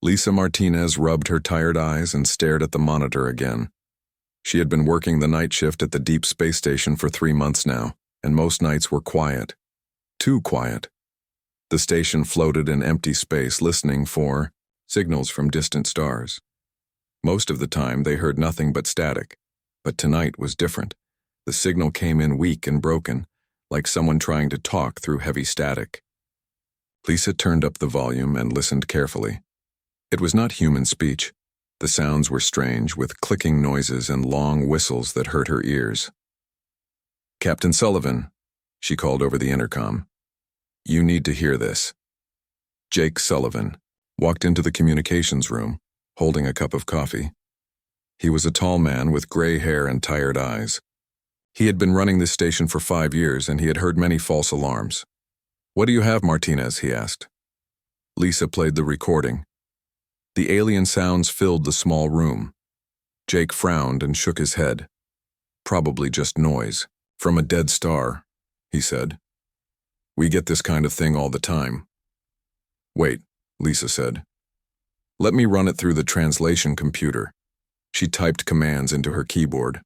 Lisa Martinez rubbed her tired eyes and stared at the monitor again. She had been working the night shift at the deep space station for 3 months now, and most nights were quiet. Too quiet. The station floated in empty space, listening for signals from distant stars. Most of the time, they heard nothing but static, but tonight was different. The signal came in weak and broken, like someone trying to talk through heavy static. Lisa turned up the volume and listened carefully. It was not human speech. The sounds were strange, with clicking noises and long whistles that hurt her ears. "Captain Sullivan," she called over the intercom. "You need to hear this." Jake Sullivan walked into the communications room, holding a cup of coffee. He was a tall man with gray hair and tired eyes. He had been running this station for 5 years, and he had heard many false alarms. "What do you have, Martinez?" he asked. Lisa played the recording. The alien sounds filled the small room. Jake frowned and shook his head. "Probably just noise. From a dead star," he said. "We get this kind of thing all the time." "Wait," Lisa said. "Let me run it through the translation computer." She typed commands into her keyboard.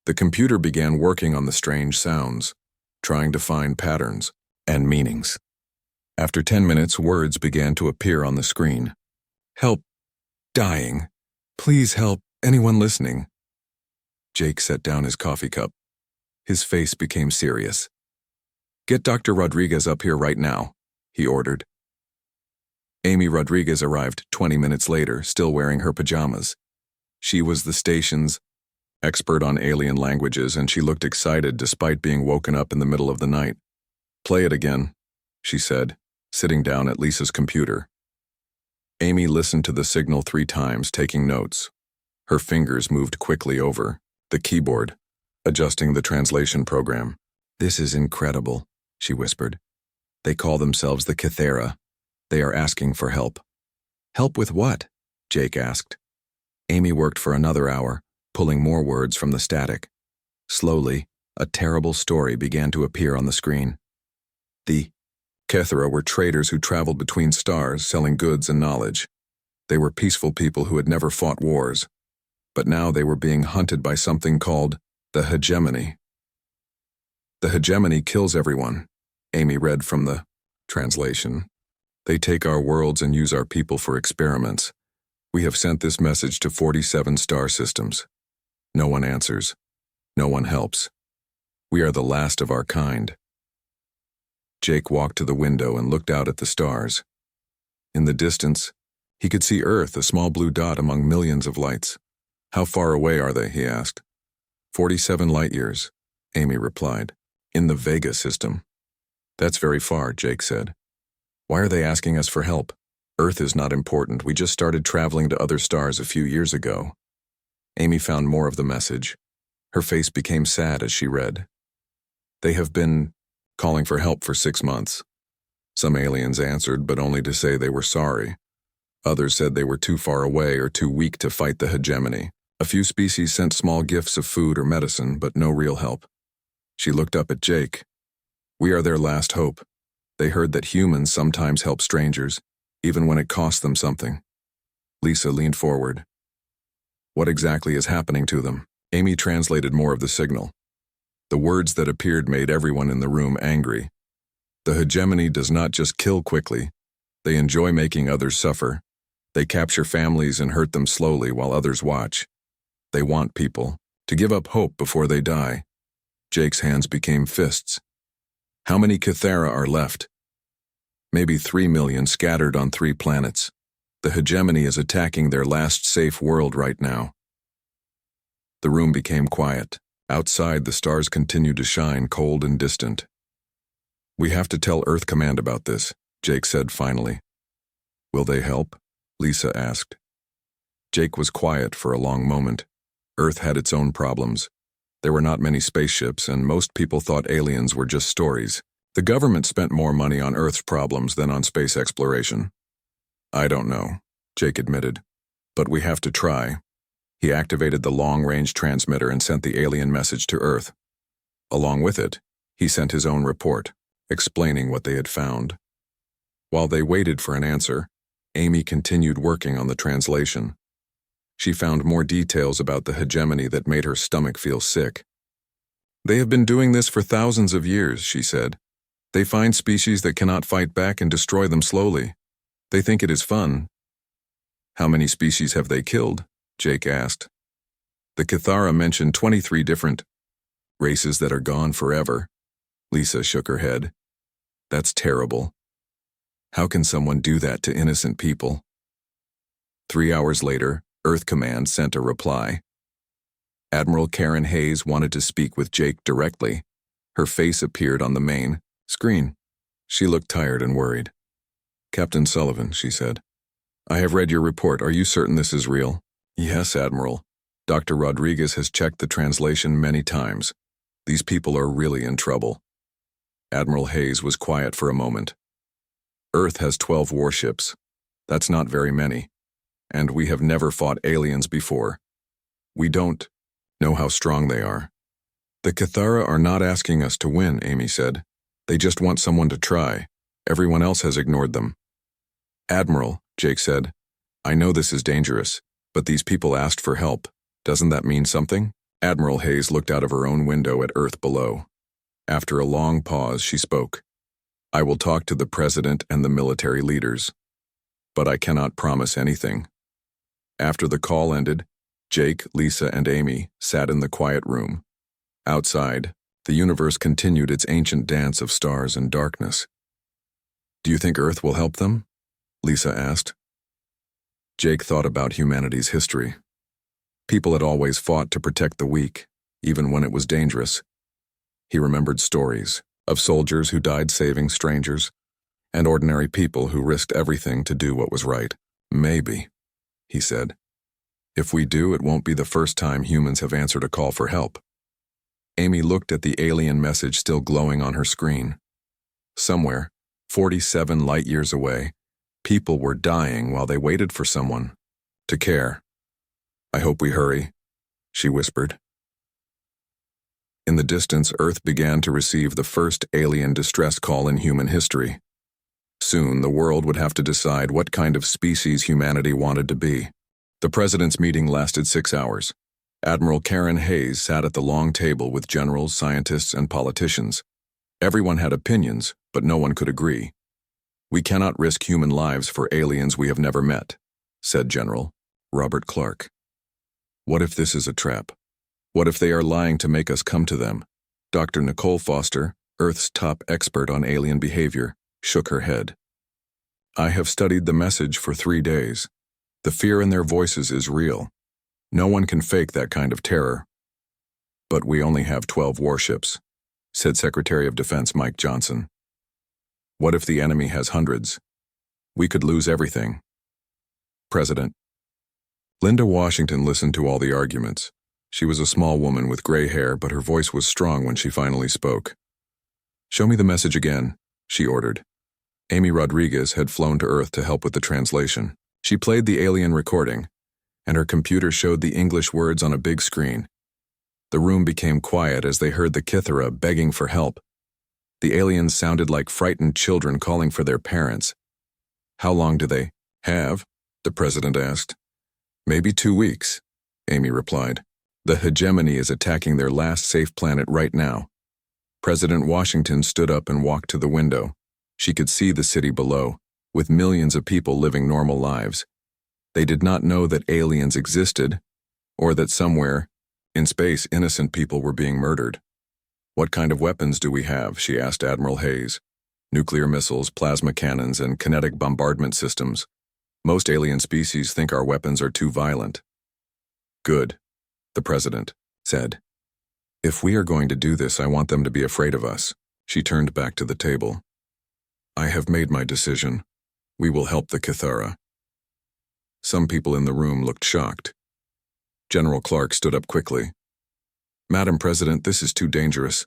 The computer began working on the strange sounds, trying to find patterns and meanings. After 10 minutes, words began to appear on the screen. "Help. Dying. Please help. Anyone listening?" Jake set down his coffee cup. His face became serious. "Get Dr. Rodriguez up here right now," he ordered. Amy Rodriguez arrived 20 minutes later, still wearing her pajamas. She was the station's expert on alien languages, and she looked excited despite being woken up in the middle of the night. "Play it again," she said, sitting down at Lisa's computer. Amy listened to the signal 3 times, taking notes. Her fingers moved quickly over the keyboard, adjusting the translation program. "This is incredible," she whispered. "They call themselves the Kythera. They are asking for help." "Help with what?" Jake asked. Amy worked for another hour, pulling more words from the static. Slowly, a terrible story began to appear on the screen. The Kythera were traders who traveled between stars, selling goods and knowledge. They were peaceful people who had never fought wars, but now they were being hunted by something called the hegemony. "The hegemony kills everyone," Amy read from the translation. "They take our worlds and use our people for experiments. We have sent this message to 47 star systems. No one answers. No one helps. We are the last of our kind." Jake walked to the window and looked out at the stars. In the distance, he could see Earth, a small blue dot among millions of lights. "How far away are they?" he asked. 47 light years, Amy replied. "In the Vega system." "That's very far," Jake said. "Why are they asking us for help? Earth is not important. We just started traveling to other stars a few years ago." Amy found more of the message. Her face became sad as she read. "They have been calling for help for 6 months. Some aliens answered, but only to say they were sorry. Others said they were too far away or too weak to fight the hegemony. A few species sent small gifts of food or medicine, but no real help." She looked up at Jake. "We are their last hope. They heard that humans sometimes help strangers, even when it costs them something." Lisa leaned forward. "What exactly is happening to them?" Amy translated more of the signal. The words that appeared made everyone in the room angry. "The hegemony does not just kill quickly. They enjoy making others suffer. They capture families and hurt them slowly while others watch. They want people to give up hope before they die." Jake's hands became fists. "How many Kythera are left?" "Maybe 3 million scattered on 3 planets. The hegemony is attacking their last safe world right now." The room became quiet. Outside, the stars continued to shine, cold and distant. "We have to tell Earth Command about this," Jake said finally. "Will they help?" Lisa asked. Jake was quiet for a long moment. Earth had its own problems. There were not many spaceships, and most people thought aliens were just stories. The government spent more money on Earth's problems than on space exploration. "I don't know," Jake admitted. "But we have to try." He activated the long-range transmitter and sent the alien message to Earth. Along with it, he sent his own report, explaining what they had found. While they waited for an answer, Amy continued working on the translation. She found more details about the hegemony that made her stomach feel sick. They have been doing this for thousands of years, she said. They find species that cannot fight back and destroy them slowly. They think it is fun. How many species have they killed? Jake asked. The Cathara mentioned 23 different races that are gone forever. Lisa shook her head. That's terrible. How can someone do that to innocent people? 3 hours later, Earth Command sent a reply. Admiral Karen Hayes wanted to speak with Jake directly. Her face appeared on the main screen. She looked tired and worried. Captain Sullivan, she said. I have read your report. Are you certain this is real? Yes, Admiral. Dr. Rodriguez has checked the translation many times. These people are really in trouble. Admiral Hayes was quiet for a moment. Earth has 12 warships. That's not very many. And we have never fought aliens before. We don't know how strong they are. The Cathara are not asking us to win, Amy said. They just want someone to try. Everyone else has ignored them. Admiral, Jake said, I know this is dangerous, but these people asked for help. Doesn't that mean something? Admiral Hayes looked out of her own window at Earth below. After a long pause, she spoke. I will talk to the President and the military leaders. But I cannot promise anything. After the call ended, Jake, Lisa, and Amy sat in the quiet room. Outside, the universe continued its ancient dance of stars and darkness. Do you think Earth will help them? Lisa asked. Jake thought about humanity's history. People had always fought to protect the weak, even when it was dangerous. He remembered stories of soldiers who died saving strangers, and ordinary people who risked everything to do what was right. Maybe, he said. If we do, it won't be the first time humans have answered a call for help. Amy looked at the alien message still glowing on her screen. Somewhere, 47 light-years away, people were dying while they waited for someone to care. I hope we hurry, she whispered. In the distance, Earth began to receive the first alien distress call in human history. Soon, the world would have to decide what kind of species humanity wanted to be. The President's meeting lasted 6 hours. Admiral Karen Hayes sat at the long table with generals, scientists, and politicians. Everyone had opinions, but no one could agree. We cannot risk human lives for aliens we have never met, said General Robert Clark. What if this is a trap? What if they are lying to make us come to them? Dr. Nicole Foster, Earth's top expert on alien behavior, shook her head. I have studied the message for 3 days. The fear in their voices is real. No one can fake that kind of terror. But we only have 12 warships, said Secretary of Defense Mike Johnson. What if the enemy has hundreds? We could lose everything. President. Linda Washington listened to all the arguments. She was a small woman with gray hair, but her voice was strong when she finally spoke. Show me the message again, she ordered. Amy Rodriguez had flown to Earth to help with the translation. She played the alien recording, and her computer showed the English words on a big screen. The room became quiet as they heard the Cathara begging for help. The aliens sounded like frightened children calling for their parents. How long do they have? The President asked. Maybe 2 weeks, Amy replied. The hegemony is attacking their last safe planet right now. President Washington stood up and walked to the window. She could see the city below, with millions of people living normal lives. They did not know that aliens existed, or that somewhere, in space, innocent people were being murdered. What kind of weapons do we have? She asked Admiral Hayes. Nuclear missiles, plasma cannons, and kinetic bombardment systems. Most alien species think our weapons are too violent. Good, the President said. If we are going to do this, I want them to be afraid of us. She turned back to the table. I have made my decision. We will help the Cathara. Some people in the room looked shocked. General Clark stood up quickly. Madam President, this is too dangerous.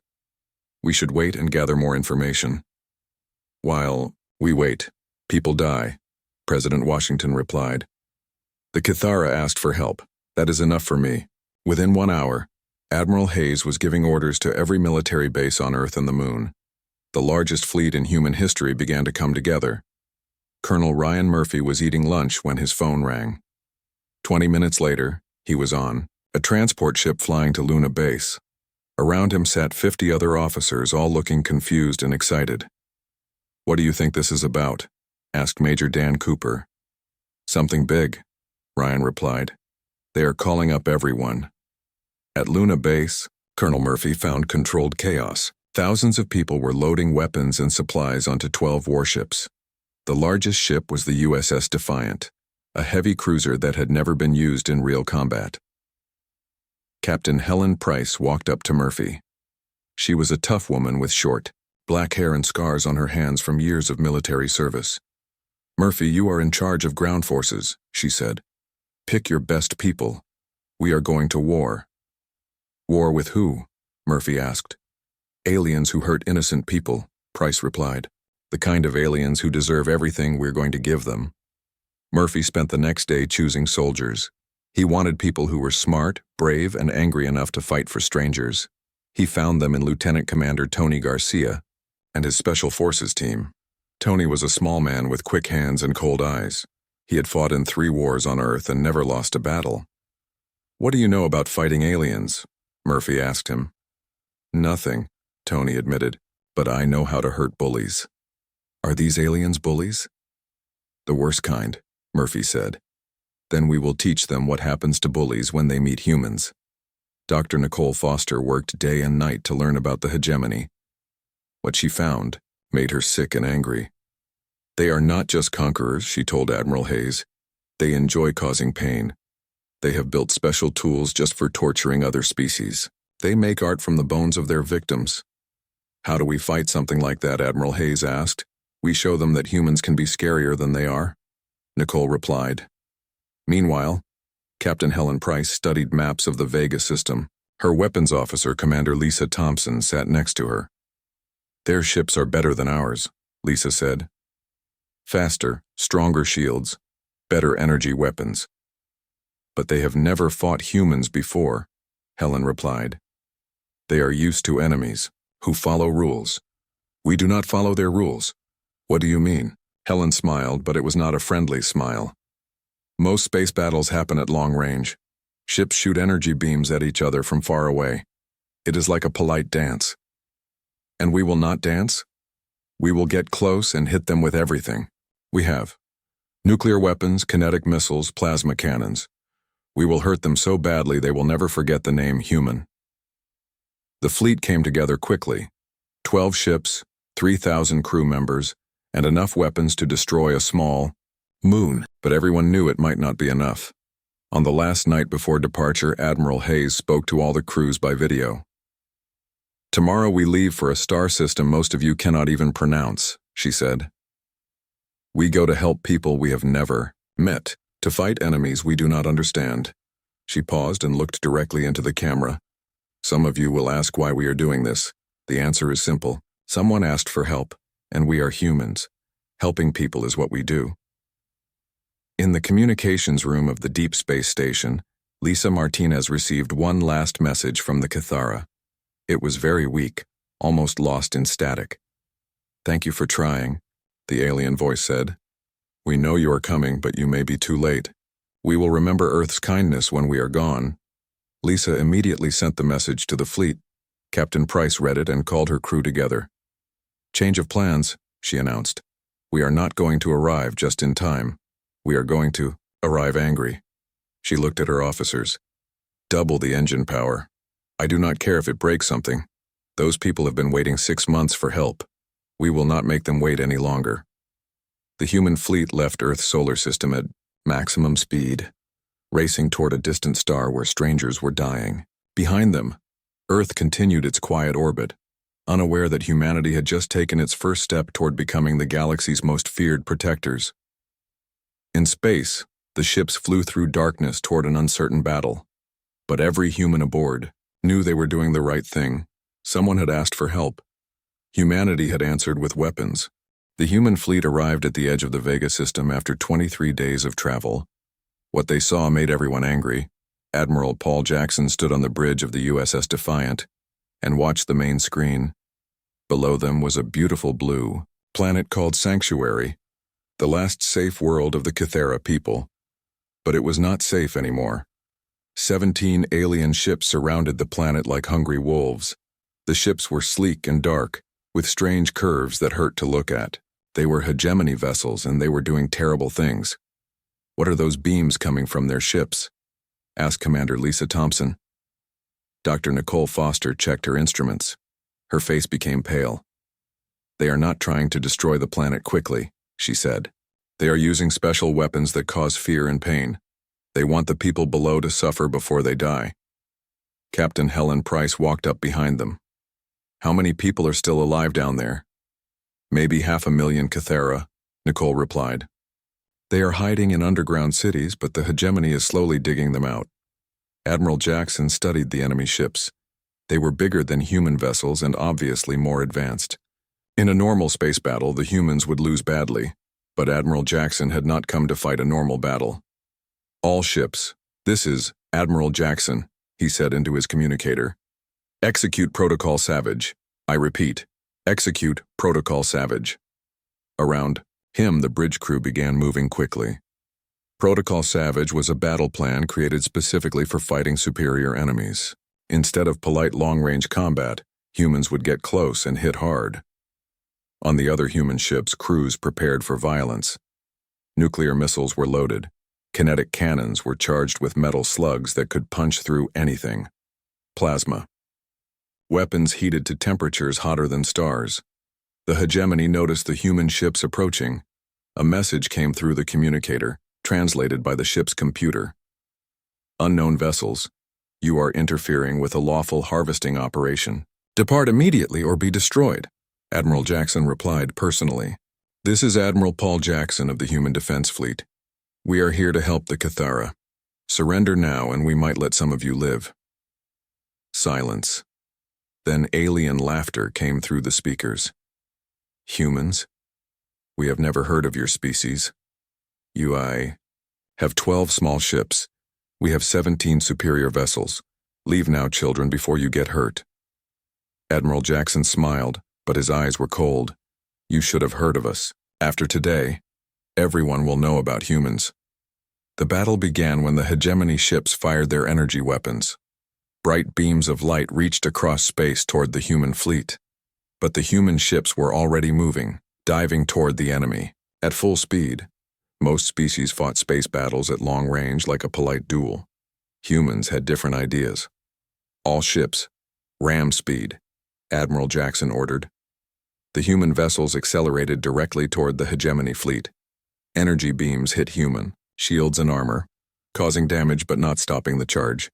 We should wait and gather more information. While we wait, people die, President Washington replied. The Cathara asked for help. That is enough for me. Within 1 hour, Admiral Hayes was giving orders to every military base on Earth and the Moon. The largest fleet in human history began to come together. Colonel Ryan Murphy was eating lunch when his phone rang. 20 minutes later, he was on a transport ship flying to Luna Base. Around him sat 50 other officers, all looking confused and excited. "What do you think this is about?" asked Major Dan Cooper. "Something big," Ryan replied. "They are calling up everyone." At Luna Base, Colonel Murphy found controlled chaos. Thousands of people were loading weapons and supplies onto 12 warships. The largest ship was the USS Defiant, a heavy cruiser that had never been used in real combat. Captain Helen Price walked up to Murphy. She was a tough woman with short, black hair and scars on her hands from years of military service. "Murphy, you are in charge of ground forces," she said. "Pick your best people. We are going to war." "War with who?" Murphy asked. "Aliens who hurt innocent people," Price replied. "The kind of aliens who deserve everything we're going to give them." Murphy spent the next day choosing soldiers. He wanted people who were smart, brave, and angry enough to fight for strangers. He found them in Lieutenant Commander Tony Garcia and his Special Forces team. Tony was a small man with quick hands and cold eyes. He had fought in 3 wars on Earth and never lost a battle. "What do you know about fighting aliens?" Murphy asked him. "Nothing," Tony admitted, "but I know how to hurt bullies." "Are these aliens bullies?" "The worst kind," Murphy said. "Then we will teach them what happens to bullies when they meet humans." Dr. Nicole Foster worked day and night to learn about the hegemony. What she found made her sick and angry. "They are not just conquerors," she told Admiral Hayes. "They enjoy causing pain. They have built special tools just for torturing other species. They make art from the bones of their victims." "How do we fight something like that?" Admiral Hayes asked. "We show them that humans can be scarier than they are," Nicole replied. Meanwhile, Captain Helen Price studied maps of the Vega system. Her weapons officer, Commander Lisa Thompson, sat next to her. "Their ships are better than ours," Lisa said. "Faster, stronger shields, better energy weapons." "But they have never fought humans before," Helen replied. "They are used to enemies, who follow rules. We do not follow their rules." "What do you mean?" Helen smiled, but it was not a friendly smile. "Most space battles happen at long range. Ships shoot energy beams at each other from far away. It is like a polite dance." "And we will not dance? We will get close and hit them with everything. We have nuclear weapons, kinetic missiles, plasma cannons. We will hurt them so badly they will never forget the name human." The fleet came together quickly. 12 ships, 3,000 crew members, and enough weapons to destroy a small moon, but everyone knew it might not be enough. On the last night before departure, Admiral Hayes spoke to all the crews by video. "Tomorrow we leave for a star system most of you cannot even pronounce," she said. "We go to help people we have never met, to fight enemies we do not understand." She paused and looked directly into the camera. "Some of you will ask why we are doing this. The answer is simple. Someone asked for help, and we are humans. Helping people is what we do." In the communications room of the Deep Space Station, Lisa Martinez received one last message from the Cathara. It was very weak, almost lost in static. "Thank you for trying," the alien voice said. "We know you are coming, but you may be too late. We will remember Earth's kindness when we are gone." Lisa immediately sent the message to the fleet. Captain Price read it and called her crew together. "Change of plans," she announced. "We are not going to arrive just in time. We are going to arrive angry." She looked at her officers. "Double the engine power. I do not care if it breaks something. Those people have been waiting 6 months for help. We will not make them wait any longer." The human fleet left Earth's solar system at maximum speed, racing toward a distant star where strangers were dying. Behind them, Earth continued its quiet orbit, unaware that humanity had just taken its first step toward becoming the galaxy's most feared protectors. In space, the ships flew through darkness toward an uncertain battle. But every human aboard knew they were doing the right thing. Someone had asked for help. Humanity had answered with weapons. The human fleet arrived at the edge of the Vega system after 23 days of travel. What they saw made everyone angry. Admiral Paul Jackson stood on the bridge of the USS Defiant and watched the main screen. Below them was a beautiful blue planet called Sanctuary. the last safe world of the Kythera people. But it was not safe anymore. 17 alien ships surrounded the planet like hungry wolves. The ships were sleek and dark, with strange curves that hurt to look at. They were hegemony vessels, and they were doing terrible things. "What are those beams coming from their ships?" asked Commander Lisa Thompson. Dr. Nicole Foster checked her instruments. Her face became pale. "They are not trying to destroy the planet quickly," she said. "They are using special weapons that cause fear and pain. They want the people below to suffer before they die." Captain Helen Price walked up behind them. "How many people are still alive down there?" "Maybe 500,000 Kythera," Nicole replied. "They are hiding in underground cities, but the hegemony is slowly digging them out." Admiral Jackson studied the enemy ships. They were bigger than human vessels and obviously more advanced. In a normal space battle, the humans would lose badly, but Admiral Jackson had not come to fight a normal battle. "All ships, this is Admiral Jackson," he said into his communicator. "Execute Protocol Savage. I repeat, execute Protocol Savage." Around him, the bridge crew began moving quickly. Protocol Savage was a battle plan created specifically for fighting superior enemies. Instead of polite long-range combat, humans would get close and hit hard. On the other human ships, crews prepared for violence. Nuclear missiles were loaded. Kinetic cannons were charged with metal slugs that could punch through anything. Plasma. Weapons heated to temperatures hotter than stars. The hegemony noticed the human ships approaching. A message came through the communicator, translated by the ship's computer. "Unknown vessels, you are interfering with a lawful harvesting operation. Depart immediately or be destroyed," Admiral Jackson replied personally. "This is Admiral Paul Jackson of the Human Defense Fleet. We are here to help the Kythera. Surrender now and we might let some of you live." Silence. Then alien laughter came through the speakers. "Humans? We have never heard of your species. I have 12 small ships. We have 17 superior vessels. Leave now, children, before you get hurt." Admiral Jackson smiled, but his eyes were cold. "You should have heard of us. After today, everyone will know about humans." The battle began when the hegemony ships fired their energy weapons. Bright beams of light reached across space toward the human fleet. But the human ships were already moving, diving toward the enemy, at full speed. Most species fought space battles at long range like a polite duel. Humans had different ideas. "All ships, ram speed," Admiral Jackson ordered. The human vessels accelerated directly toward the hegemony fleet. Energy beams hit human, shields and armor, causing damage but not stopping the charge.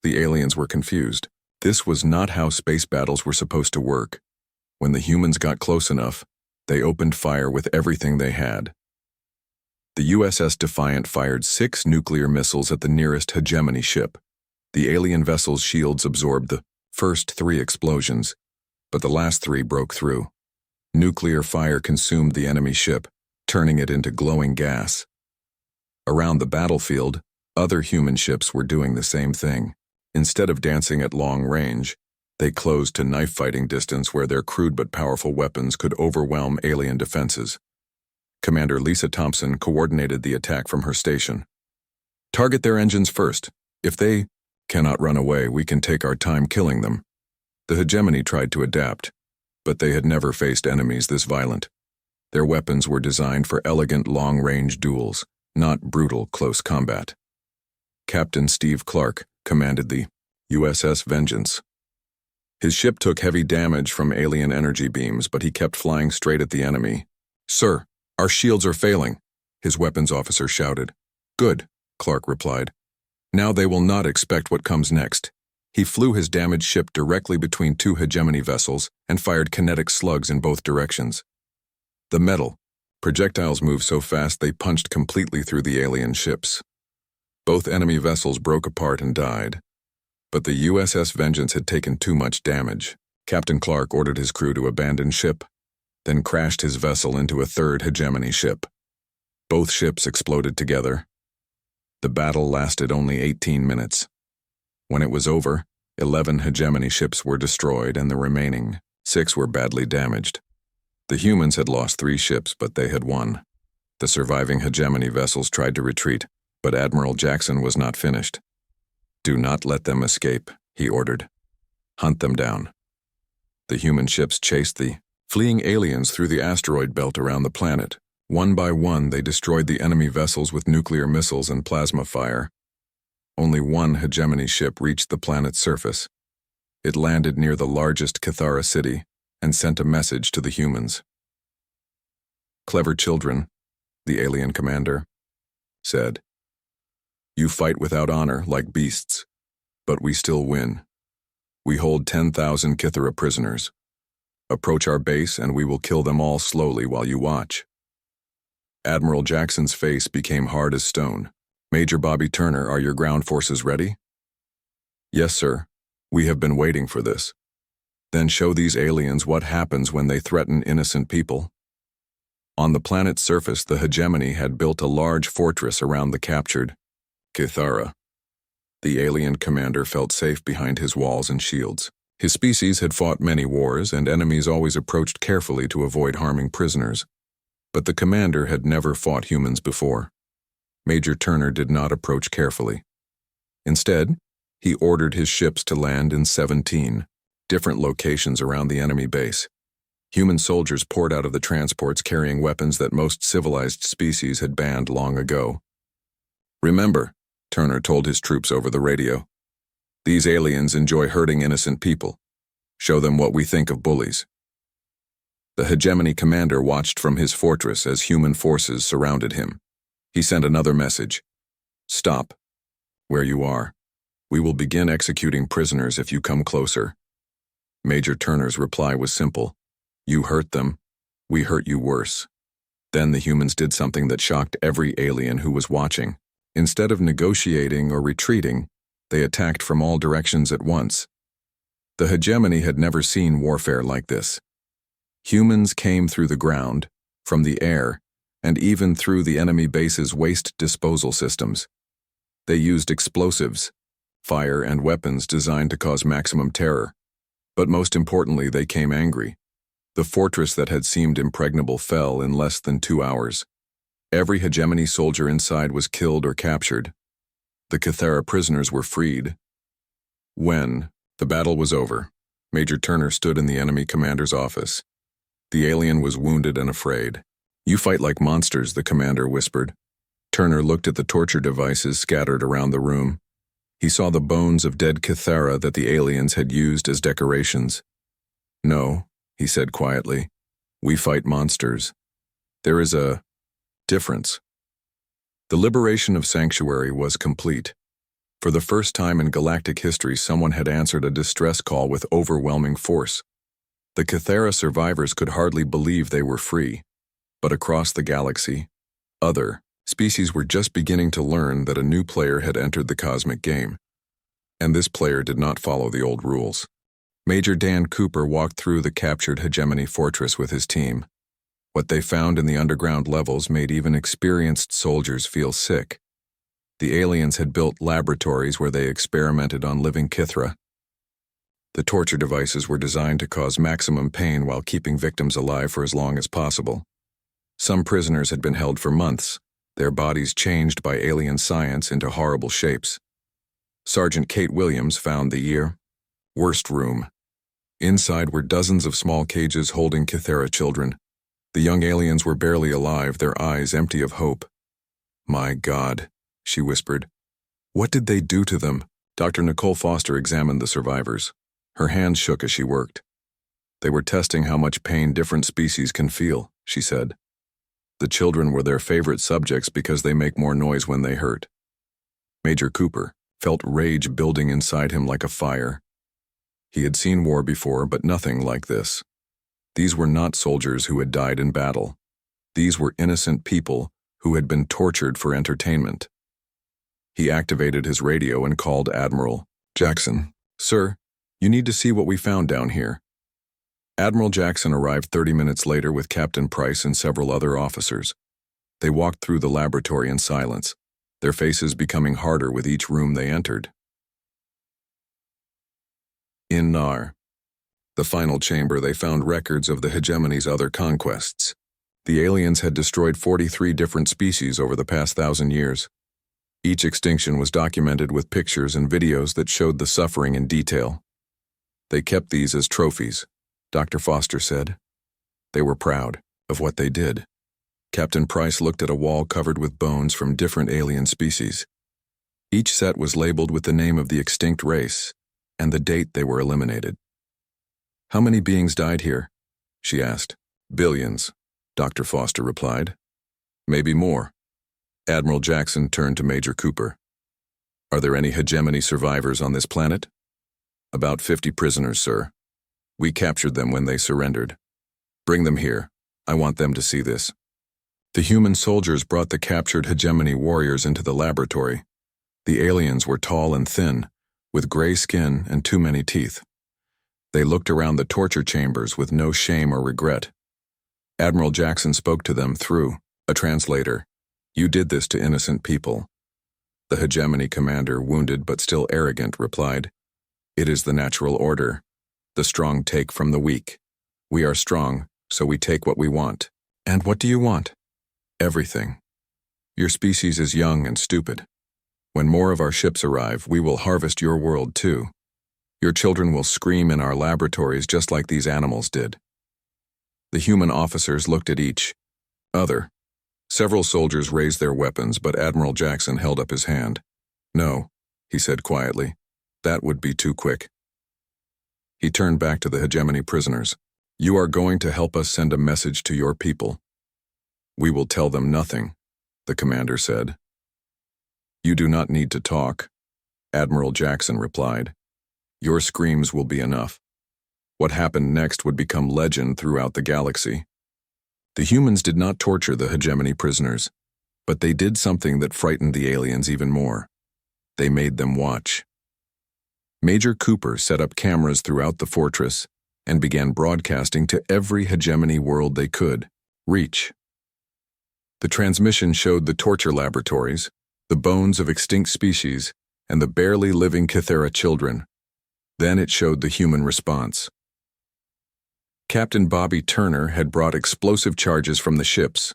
The aliens were confused. This was not how space battles were supposed to work. When the humans got close enough, they opened fire with everything they had. The USS Defiant fired 6 nuclear missiles at the nearest hegemony ship. The alien vessel's shields absorbed the first 3 explosions, but the last 3 broke through. Nuclear fire consumed the enemy ship, turning it into glowing gas. Around the battlefield, other human ships were doing the same thing. Instead of dancing at long range, they closed to knife-fighting distance where their crude but powerful weapons could overwhelm alien defenses. Commander Lisa Thompson coordinated the attack from her station. "Target their engines first. If they cannot run away, we can take our time killing them." The hegemony tried to adapt, but they had never faced enemies this violent. Their weapons were designed for elegant long-range duels, not brutal close combat. Captain Steve Clark commanded the USS Vengeance. His ship took heavy damage from alien energy beams, but he kept flying straight at the enemy. "Sir, our shields are failing," his weapons officer shouted. "Good," Clark replied. "Now they will not expect what comes next." He flew his damaged ship directly between 2 hegemony vessels and fired kinetic slugs in both directions. The metal projectiles moved so fast they punched completely through the alien ships. Both enemy vessels broke apart and died. But the USS Vengeance had taken too much damage. Captain Clark ordered his crew to abandon ship, then crashed his vessel into a 3rd hegemony ship. Both ships exploded together. The battle lasted only 18 minutes. When it was over, 11 hegemony ships were destroyed and the remaining 6 were badly damaged. The humans had lost 3 ships, but they had won. The surviving hegemony vessels tried to retreat, but Admiral Jackson was not finished. "Do not let them escape," he ordered. "Hunt them down." The human ships chased the fleeing aliens through the asteroid belt around the planet. One by one, they destroyed the enemy vessels with nuclear missiles and plasma fire. Only one hegemony ship reached the planet's surface. It landed near the largest Cathara city and sent a message to the humans. "Clever children," the alien commander said. "You fight without honor like beasts, but we still win. We hold 10,000 Cathara prisoners. Approach our base and we will kill them all slowly while you watch." Admiral Jackson's face became hard as stone. "Major Bobby Turner, are your ground forces ready?" "Yes, sir. We have been waiting for this." "Then show these aliens what happens when they threaten innocent people." On the planet's surface, the hegemony had built a large fortress around the captured Cathara. The alien commander felt safe behind his walls and shields. His species had fought many wars, and enemies always approached carefully to avoid harming prisoners. But the commander had never fought humans before. Major Turner did not approach carefully. Instead, he ordered his ships to land in 17 different locations around the enemy base. Human soldiers poured out of the transports carrying weapons that most civilized species had banned long ago. "Remember," Turner told his troops over the radio, "these aliens enjoy hurting innocent people. Show them what we think of bullies." The hegemony commander watched from his fortress as human forces surrounded him. He sent another message. "Stop where you are. We will begin executing prisoners if you come closer." Major Turner's reply was simple. "You hurt them, we hurt you worse." Then the humans did something that shocked every alien who was watching. Instead of negotiating or retreating, they attacked from all directions at once. The hegemony had never seen warfare like this. Humans came through the ground, from the air, and even through the enemy base's waste disposal systems. They used explosives, fire, and weapons designed to cause maximum terror. But most importantly, they came angry. The fortress that had seemed impregnable fell in less than 2 hours. Every hegemony soldier inside was killed or captured. The Cathara prisoners were freed. When the battle was over, Major Turner stood in the enemy commander's office. The alien was wounded and afraid. "You fight like monsters," the commander whispered. Turner looked at the torture devices scattered around the room. He saw the bones of dead Cathara that the aliens had used as decorations. "No," he said quietly. "We fight monsters. There is a difference." The liberation of Sanctuary was complete. For the first time in galactic history, someone had answered a distress call with overwhelming force. The Cathara survivors could hardly believe they were free. But across the galaxy, other species were just beginning to learn that a new player had entered the cosmic game. And this player did not follow the old rules. Major Dan Cooper walked through the captured hegemony fortress with his team. What they found in the underground levels made even experienced soldiers feel sick. The aliens had built laboratories where they experimented on living Cathara. The torture devices were designed to cause maximum pain while keeping victims alive for as long as possible. Some prisoners had been held for months, their bodies changed by alien science into horrible shapes. Sergeant Kate Williams found the worst room. Inside were dozens of small cages holding Cathara children. The young aliens were barely alive, their eyes empty of hope. "My God," she whispered. "What did they do to them?" Dr. Nicole Foster examined the survivors. Her hands shook as she worked. "They were testing how much pain different species can feel," she said. "The children were their favorite subjects because they make more noise when they hurt." Major Cooper felt rage building inside him like a fire. He had seen war before, but nothing like this. These were not soldiers who had died in battle. These were innocent people who had been tortured for entertainment. He activated his radio and called Admiral Jackson. "Sir, you need to see what we found down here." Admiral Jackson arrived 30 minutes later with Captain Price and several other officers. They walked through the laboratory in silence, their faces becoming harder with each room they entered. In Nar, the final chamber, they found records of the hegemony's other conquests. The aliens had destroyed 43 different species over the past 1,000 years. Each extinction was documented with pictures and videos that showed the suffering in detail. They kept these as trophies, Dr. Foster said. They were proud of what they did. Captain Price looked at a wall covered with bones from different alien species. Each set was labeled with the name of the extinct race and the date they were eliminated. "How many beings died here?" she asked. "Billions," Dr. Foster replied. "Maybe more." Admiral Jackson turned to Major Cooper. "Are there any hegemony survivors on this planet?" "About 50 prisoners, sir. We captured them when they surrendered. Bring them here. I want them to see this." The human soldiers brought the captured hegemony warriors into the laboratory. The aliens were tall and thin, with gray skin and too many teeth. They looked around the torture chambers with no shame or regret. Admiral Jackson spoke to them through a translator. "You did this to innocent people." The hegemony commander, wounded but still arrogant, replied, "It is the natural order. The strong take from the weak. We are strong, so we take what we want." "And what do you want?" "Everything. Your species is young and stupid. When more of our ships arrive, we will harvest your world too. Your children will scream in our laboratories just like these animals did." The human officers looked at each other. Several soldiers raised their weapons, but Admiral Jackson held up his hand. "No," he said quietly. "That would be too quick." He turned back to the hegemony prisoners. "You are going to help us send a message to your people." "We will tell them nothing," the commander said. "You do not need to talk," Admiral Jackson replied. "Your screams will be enough. What happened next would become legend throughout the galaxy." The humans did not torture the hegemony prisoners, but they did something that frightened the aliens even more. They made them watch. Major Cooper set up cameras throughout the fortress and began broadcasting to every hegemony world they could reach. The transmission showed the torture laboratories, the bones of extinct species, and the barely living Kythera children. Then it showed the human response. Captain Bobby Turner had brought explosive charges from the ships.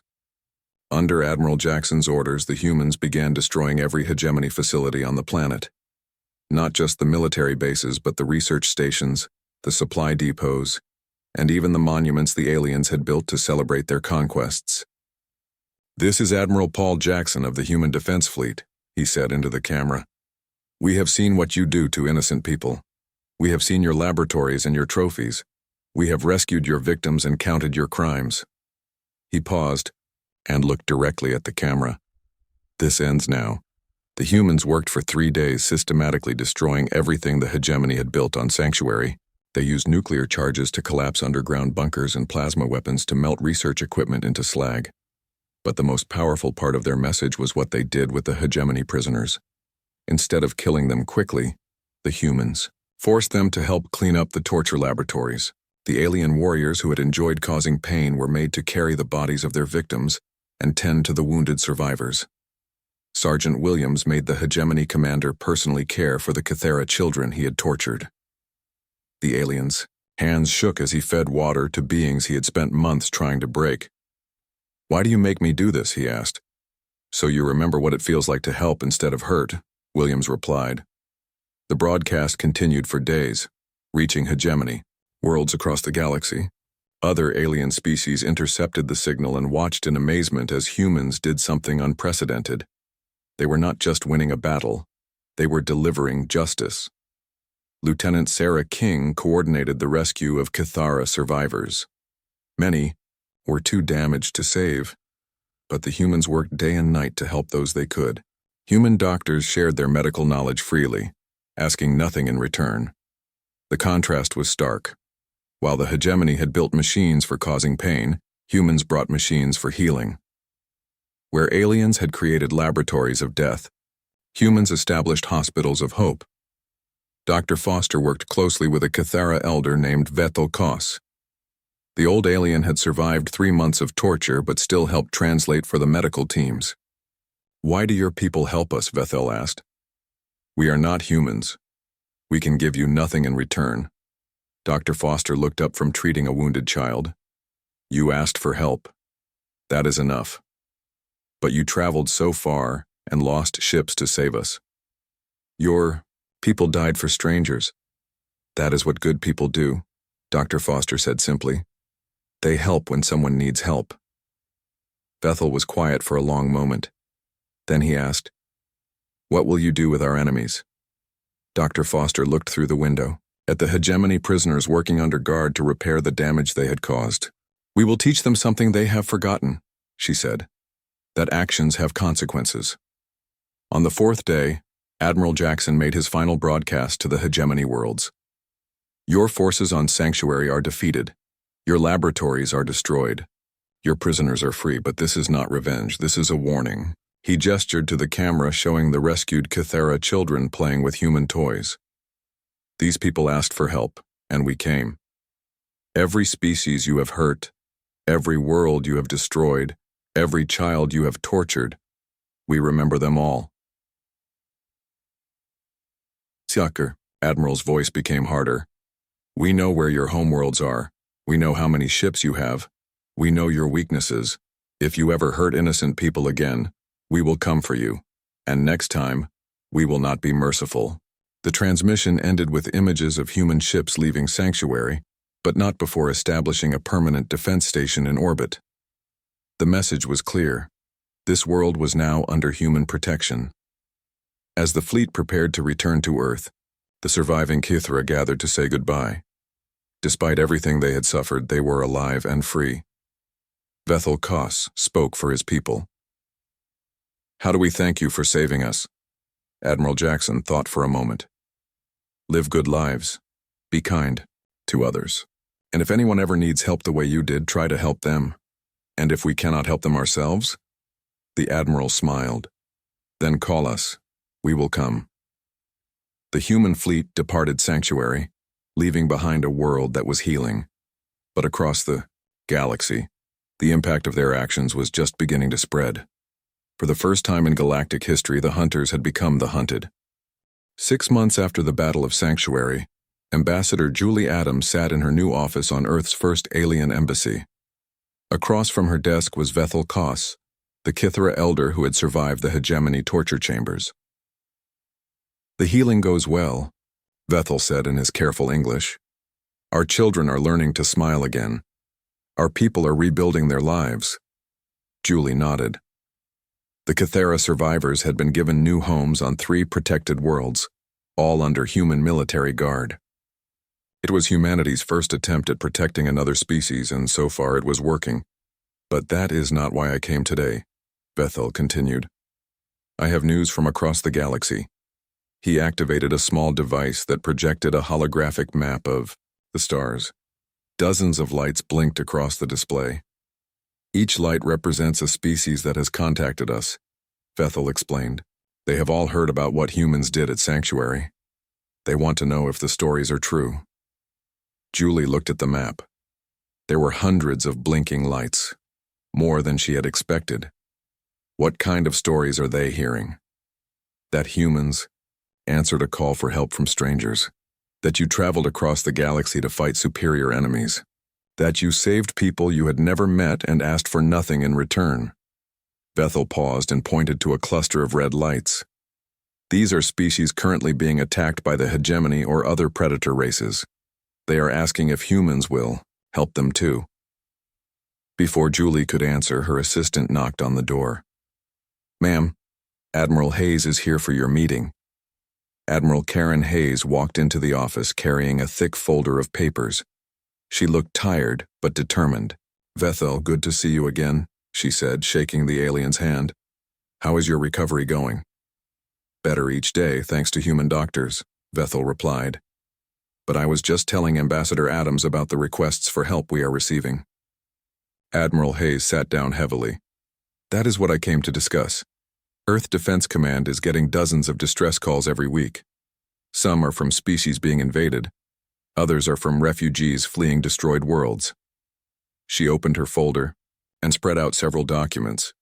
Under Admiral Jackson's orders, the humans began destroying every hegemony facility on the planet. Not just the military bases, but the research stations, the supply depots, and even the monuments the aliens had built to celebrate their conquests. "This is Admiral Paul Jackson of the Human Defense Fleet," he said into the camera. "We have seen what you do to innocent people. We have seen your laboratories and your trophies. We have rescued your victims and counted your crimes." He paused and looked directly at the camera. "This ends now. The humans worked for 3 days systematically destroying everything the hegemony had built on Sanctuary. They used nuclear charges to collapse underground bunkers and plasma weapons to melt research equipment into slag. But the most powerful part of their message was what they did with the hegemony prisoners. Instead of killing them quickly, the humans forced them to help clean up the torture laboratories. The alien warriors who had enjoyed causing pain were made to carry the bodies of their victims and tend to the wounded survivors. Sergeant Williams made the hegemony commander personally care for the Kythera children he had tortured. The aliens' hands shook as he fed water to beings he had spent months trying to break. "Why do you make me do this?" he asked. "So you remember what it feels like to help instead of hurt," Williams replied. The broadcast continued for days, reaching hegemony worlds across the galaxy. Other alien species intercepted the signal and watched in amazement as humans did something unprecedented. They were not just winning a battle, they were delivering justice. Lieutenant Sarah King coordinated the rescue of Kythera survivors. Many were too damaged to save, but the humans worked day and night to help those they could. Human doctors shared their medical knowledge freely, asking nothing in return. The contrast was stark. While the hegemony had built machines for causing pain, humans brought machines for healing. Where aliens had created laboratories of death, humans established hospitals of hope. Dr. Foster worked closely with a Kythera elder named Vethel Koss. The old alien had survived 3 months of torture but still helped translate for the medical teams. "Why do your people help us?" Vethel asked. "We are not humans. We can give you nothing in return." Dr. Foster looked up from treating a wounded child. "You asked for help. That is enough. But you traveled so far and lost ships to save us. Your people died for strangers. That is what good people do, Dr. Foster said simply. They help when someone needs help. Bethel was quiet for a long moment. Then he asked, "What will you do with our enemies?" Dr. Foster looked through the window at the hegemony prisoners working under guard to repair the damage they had caused. "We will teach them something they have forgotten," she said, "that actions have consequences." On the fourth day, Admiral Jackson made his final broadcast to the hegemony worlds. "Your forces on Sanctuary are defeated. Your laboratories are destroyed. Your prisoners are free, but this is not revenge. This is a warning." He gestured to the camera showing the rescued Kythera children playing with human toys. "These people asked for help, and we came. Every species you have hurt, every world you have destroyed, every child you have tortured, we remember them all." "Sucker," Admiral's voice became harder. "We know where your homeworlds are. We know how many ships you have. We know your weaknesses. If you ever hurt innocent people again, we will come for you. And next time, we will not be merciful." The transmission ended with images of human ships leaving Sanctuary, but not before establishing a permanent defense station in orbit. The message was clear. This world was now under human protection. As the fleet prepared to return to Earth, the surviving Kythera gathered to say goodbye. Despite everything they had suffered, they were alive and free. Bethel Koss spoke for his people. "How do we thank you for saving us?" Admiral Jackson thought for a moment. "Live good lives. Be kind to others. And if anyone ever needs help the way you did, try to help them. And if we cannot help them ourselves?" The Admiral smiled. "Then call us. We will come." The human fleet departed Sanctuary, leaving behind a world that was healing. But across the galaxy, the impact of their actions was just beginning to spread. For the first time in galactic history, the hunters had become the hunted. 6 months after the Battle of Sanctuary, Ambassador Julie Adams sat in her new office on Earth's first alien embassy. Across from her desk was Bethel Koss, the Kythera elder who had survived the hegemony torture chambers. "The healing goes well," Bethel said in his careful English. "Our children are learning to smile again. Our people are rebuilding their lives." Julie nodded. The Kythera survivors had been given new homes on 3 protected worlds, all under human military guard. It was humanity's first attempt at protecting another species, and so far it was working. "But that is not why I came today," Bethel continued. "I have news from across the galaxy." He activated a small device that projected a holographic map of the stars. Dozens of lights blinked across the display. "Each light represents a species that has contacted us," Bethel explained. "They have all heard about what humans did at Sanctuary. They want to know if the stories are true." Julie looked at the map. There were hundreds of blinking lights, more than she had expected. What kind of stories are they hearing? That humans answered a call for help from strangers. That you traveled across the galaxy to fight superior enemies. That you saved people you had never met and asked for nothing in return. Bethel paused and pointed to a cluster of red lights. "These are species currently being attacked by the hegemony or other predator races. They are asking if humans will help them too." Before Julie could answer, her assistant knocked on the door. "Ma'am, Admiral Hayes is here for your meeting." Admiral Karen Hayes walked into the office carrying a thick folder of papers. She looked tired, but determined. "Bethel, good to see you again," she said, shaking the alien's hand. "How is your recovery going?" "Better each day, thanks to human doctors," Bethel replied. "But I was just telling Ambassador Adams about the requests for help we are receiving." Admiral Hayes sat down heavily. "That is what I came to discuss. Earth Defense Command is getting dozens of distress calls every week. Some are from species being invaded. Others are from refugees fleeing destroyed worlds." She opened her folder and spread out several documents.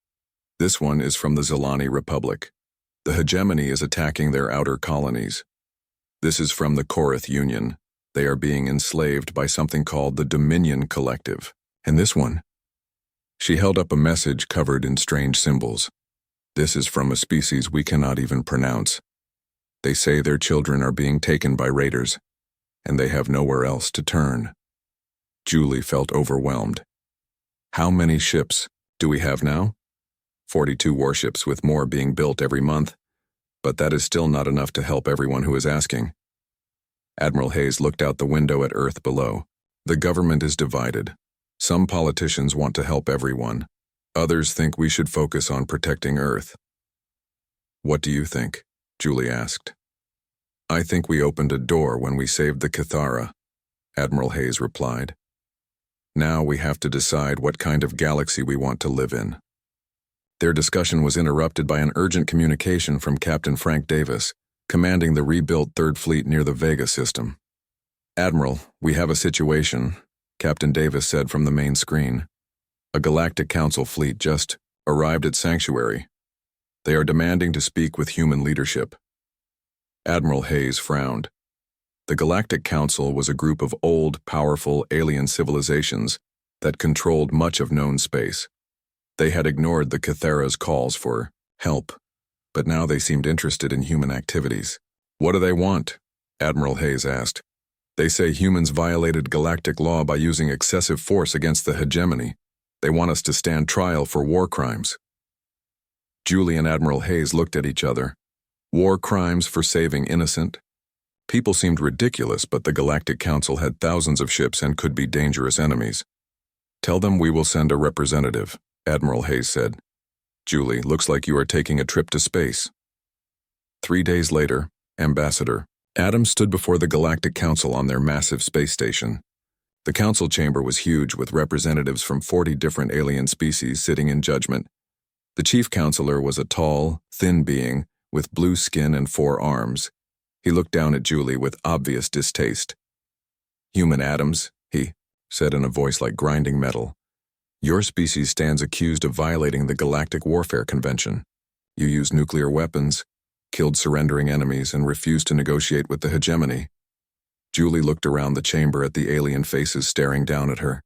"This one is from the Zelani Republic. The hegemony is attacking their outer colonies. This is from the Korath Union. They are being enslaved by something called the Dominion Collective. And this one She held up a message covered in strange symbols. This is from a species we cannot even pronounce. They say their children are being taken by raiders, and they have nowhere else to turn. Julie felt overwhelmed. How many ships do we have now? 42 warships, with more being built every month, but that is still not enough to help everyone who is asking. Admiral Hayes looked out the window at Earth below. The government is divided. Some politicians want to help everyone. Others think we should focus on protecting Earth. What do you think? Julie asked. I think we opened a door when we saved the Cathara, Admiral Hayes replied. Now we have to decide what kind of galaxy we want to live in. Their discussion was interrupted by an urgent communication from Captain Frank Davis, commanding the rebuilt Third Fleet near the Vega system. Admiral, we have a situation, Captain Davis said from the main screen. A Galactic Council fleet just arrived at Sanctuary. They are demanding to speak with human leadership. Admiral Hayes frowned. The Galactic Council was a group of old, powerful alien civilizations that controlled much of known space. They had ignored the Cathara's calls for help, but now they seemed interested in human activities. What do they want? Admiral Hayes asked. They say humans violated galactic law by using excessive force against the hegemony. They want us to stand trial for war crimes. Julie and Admiral Hayes looked at each other. War crimes for saving innocent? People seemed ridiculous, but the Galactic Council had thousands of ships and could be dangerous enemies. Tell them we will send a representative, Admiral Hayes said. Julie, looks like you are taking a trip to space. 3 days later, Ambassador Adams stood before the Galactic Council on their massive space station. The council chamber was huge, with representatives from 40 different alien species sitting in judgment. The chief counselor was a tall, thin being with blue skin and 4 arms. He looked down at Julie with obvious distaste. Human Adams, he said in a voice like grinding metal. Your species stands accused of violating the Galactic Warfare Convention. You used nuclear weapons, killed surrendering enemies, and refused to negotiate with the hegemony. Julie looked around the chamber at the alien faces staring down at her.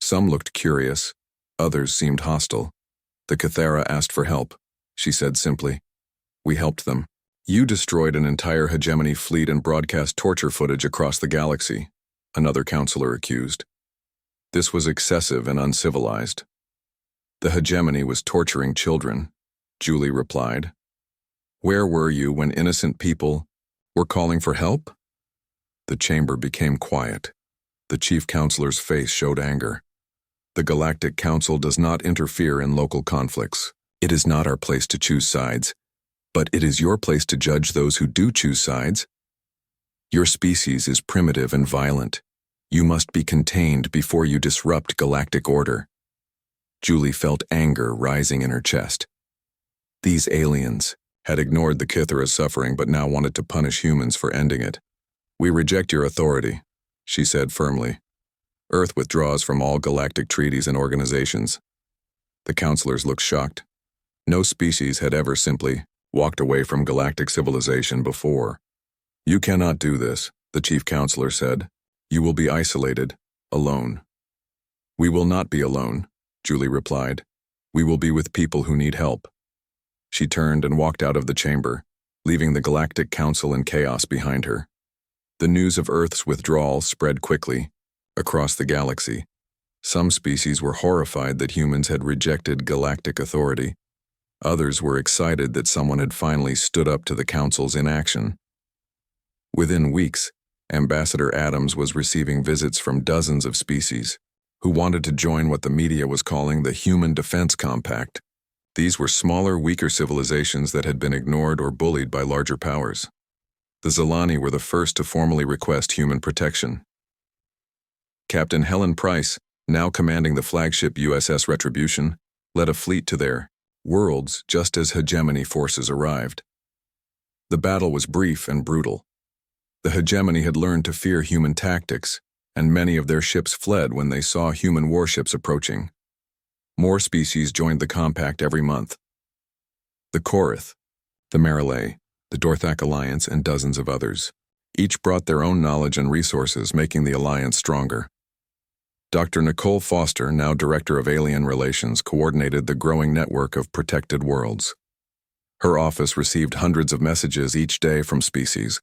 Some looked curious, others seemed hostile. The Cathara asked for help, she said simply. We helped them. You destroyed an entire hegemony fleet and broadcast torture footage across the galaxy, another counselor accused. This was excessive and uncivilized. The hegemony was torturing children, Julie replied. Where were you when innocent people were calling for help? The chamber became quiet. The chief counselor's face showed anger. The Galactic Council does not interfere in local conflicts. It is not our place to choose sides, but it is your place to judge those who do choose sides. Your species is primitive and violent. You must be contained before you disrupt galactic order. Julie felt anger rising in her chest. These aliens had ignored the Cathara's suffering but now wanted to punish humans for ending it. We reject your authority, she said firmly. Earth withdraws from all galactic treaties and organizations. The counselors looked shocked. No species had ever simply walked away from galactic civilization before. You cannot do this, the chief counselor said. You will be isolated, alone. We will not be alone, Julie replied. We will be with people who need help. She turned and walked out of the chamber, leaving the Galactic Council in chaos behind her. The news of Earth's withdrawal spread quickly across the galaxy. Some species were horrified that humans had rejected galactic authority. Others were excited that someone had finally stood up to the Council's inaction. Within weeks, Ambassador Adams was receiving visits from dozens of species who wanted to join what the media was calling the Human Defense Compact. These were smaller, weaker civilizations that had been ignored or bullied by larger powers. The Zilani were the first to formally request human protection. Captain Helen Price, now commanding the flagship USS Retribution, led a fleet to their worlds just as hegemony forces arrived. The battle was brief and brutal. The hegemony had learned to fear human tactics, and many of their ships fled when they saw human warships approaching. More species joined the compact every month. The Korith, the Marilay, the Dorthak Alliance, and dozens of others. Each brought their own knowledge and resources, making the alliance stronger. Dr. Nicole Foster, now Director of Alien Relations, coordinated the growing network of protected worlds. Her office received hundreds of messages each day from species,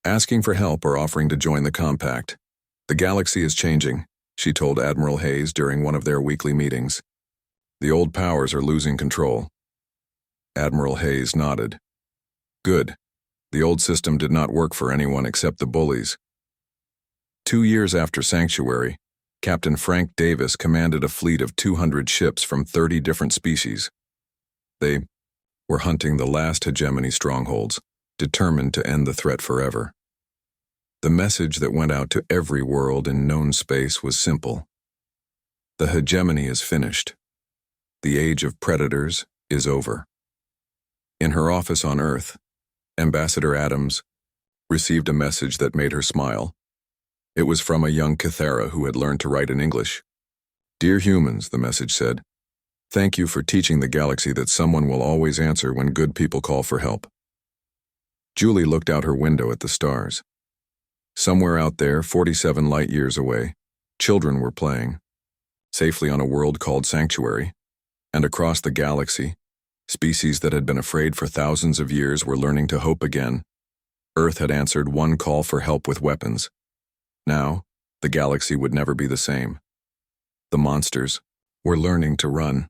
asking for help or offering to join the compact. "The galaxy is changing," she told Admiral Hayes during one of their weekly meetings. "The old powers are losing control." Admiral Hayes nodded. "Good. The old system did not work for anyone except the bullies." 2 years after Sanctuary, Captain Frank Davis commanded a fleet of 200 ships from 30 different species. They were hunting the last hegemony strongholds, determined to end the threat forever. The message that went out to every world in known space was simple. The hegemony is finished. The age of predators is over. In her office on Earth, Ambassador Adams received a message that made her smile. It was from a young Cathera who had learned to write in English. "Dear humans," the message said, "thank you for teaching the galaxy that someone will always answer when good people call for help." Julie looked out her window at the stars. Somewhere out there, 47 light years away, children were playing, safely on a world called Sanctuary, and across the galaxy, species that had been afraid for thousands of years were learning to hope again. Earth had answered one call for help with weapons. Now, the galaxy would never be the same. The monsters were learning to run.